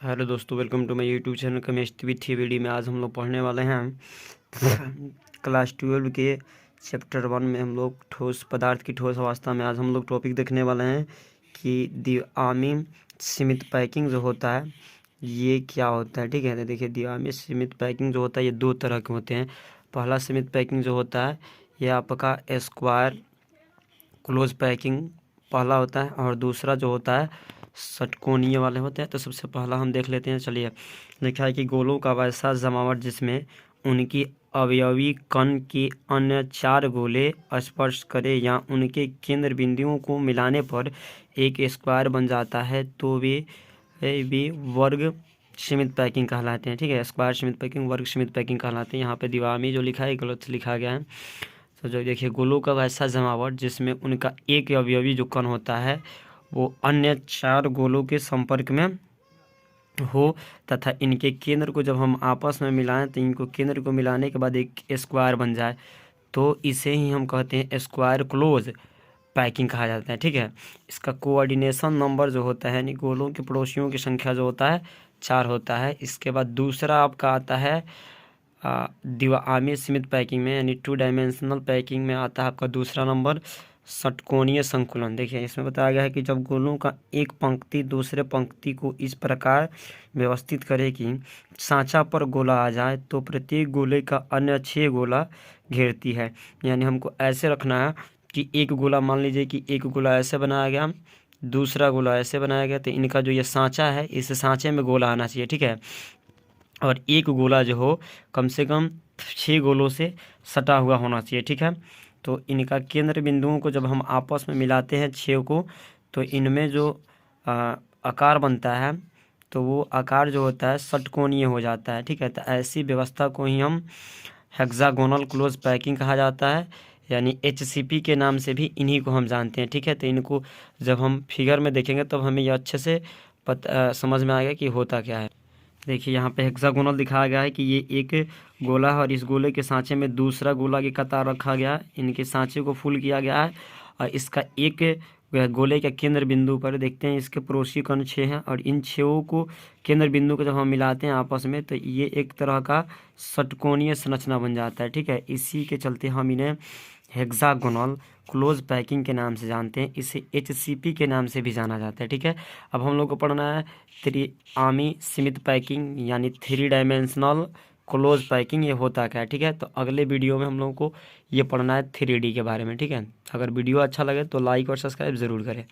Hello दोस्तों, welcome to my YouTube channel chemistry with theory में। आज हम लोग पढ़ने वाले हैं क्लास 12 के चैप्टर 1 में हम लोग ठोस पदार्थ की ठोस अवस्था में आज हम लोग टॉपिक देखने वाले हैं कि द्विआमी सीमित पैकिंग जो होता है ये क्या होता है। ठीक है, तो देखिए द्विआमी सीमित पैकिंग जो होता है ये दो तरह के होते हैं। पहला सीमित पैकिंग जो होता है ये आपका स्क्वायर क्लोज पैकिंग पहला होता है, और दूसरा जो होता है षटकोणीय वाले होते हैं। तो सबसे पहला हम देख लेते हैं। चलिए, लिखा है कि गोलों का वैसा जमावट जिसमें उनकी अवयवी कण के अन्य 4 गोले स्पर्श करे या उनके केंद्र बिंदुओं को मिलाने पर एक स्क्वायर बन जाता है तो वे वर्ग सीमित पैकिंग कहलाते हैं। ठीक है, स्क्वायर सीमित पैकिंग, वर्ग सीमित पैकिंग कहलाते हैं। यहाँ पे द्विआमी जो लिखा है गलत लिखा गया है। तो जो देखिए गोलों का वैसा जमावट जिसमें उनका एक अवयवी जो कण होता है वो अन्य 4 गोलों के संपर्क में हो तथा इनके केंद्र को जब हम आपस में मिलाएं तो इनको केंद्र को मिलाने के बाद एक स्क्वायर बन जाए तो इसे ही हम कहते हैं स्क्वायर क्लोज पैकिंग कहा जाता है। ठीक है, इसका कोऑर्डिनेशन नंबर जो होता है यानी गोलों के पड़ोसियों की संख्या जो होता है 4 होता है। इसके बाद दूसरा आपका आता है द्विआमी सीमित पैकिंग में यानी 2 डायमेंशनल पैकिंग में आता है आपका दूसरा नंबर षटकोणीय संकुलन। देखिए इसमें बताया गया है कि जब गोलों का एक पंक्ति दूसरे पंक्ति को इस प्रकार व्यवस्थित करे कि सांचा पर गोला आ जाए तो प्रत्येक गोले का अन्य 6 गोला घेरती है। यानी हमको ऐसे रखना है कि एक गोला, मान लीजिए कि एक गोला ऐसे बनाया गया, दूसरा गोला ऐसे बनाया गया, तो इनका जो ये सांचा है इस सांचे में गोला आना चाहिए। ठीक है, और एक गोला जो हो कम से कम 6 गोलों से सटा हुआ होना चाहिए। ठीक है, तो इनका केंद्र बिंदुओं को जब हम आपस में मिलाते हैं 6 को तो इनमें जो आकार बनता है तो वो आकार जो होता है षटकोणीय हो जाता है। ठीक है, तो ऐसी व्यवस्था को ही हम हेक्सागोनल क्लोज पैकिंग कहा जाता है, यानी HCP के नाम से भी इन्हीं को हम जानते हैं। ठीक है, तो इनको जब हम फिगर में देखेंगे तब हमें ये अच्छे से समझ में आएगा कि होता क्या है। देखिए यहाँ पे हेक्सागोनल दिखाया गया है कि ये एक गोला है और इस गोले के सांचे में दूसरा गोला की कतार रखा गया है। इनके सांचे को फुल किया गया है और इसका एक गोले के केंद्र बिंदु पर देखते हैं इसके पड़ोसी कण 6 हैं और इन 6 को केंद्र बिंदु को जब हम मिलाते हैं आपस में तो ये एक तरह का षटकोणीय संरचना बन जाता है। ठीक है, इसी के चलते हम इन्हें हेक्सागोनल क्लोज पैकिंग के नाम से जानते हैं। इसे HCP के नाम से भी जाना जाता है। ठीक है, अब हम लोग को पढ़ना है त्रिआमी सीमित पैकिंग यानी 3 डायमेंशनल क्लोज पैकिंग ये होता क्या है। ठीक है, तो अगले वीडियो में हम लोग को ये पढ़ना है 3D के बारे में। ठीक है, अगर वीडियो अच्छा लगे तो लाइक और सब्सक्राइब ज़रूर करें।